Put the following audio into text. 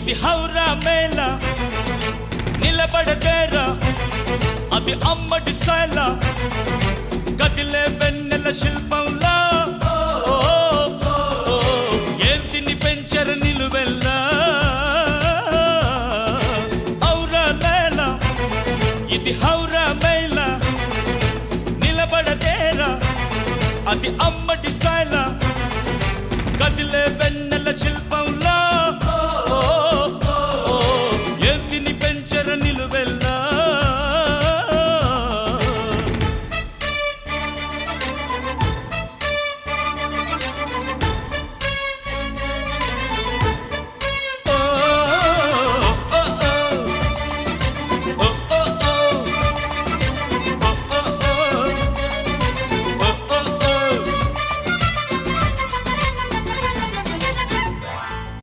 ఇది హౌరా మేళ నిలబడదేరా అది అమ్మడి స్టైలా కదిలే వెన్నెల శిల్పంలా ఏంటిని పెంచర నిలువెల్లా హౌరా మేళ ఇది హౌరా మేళ నిలబడదేరా అది అమ్మడి స్టైలా కదిలే వెన్నెల శిల్ప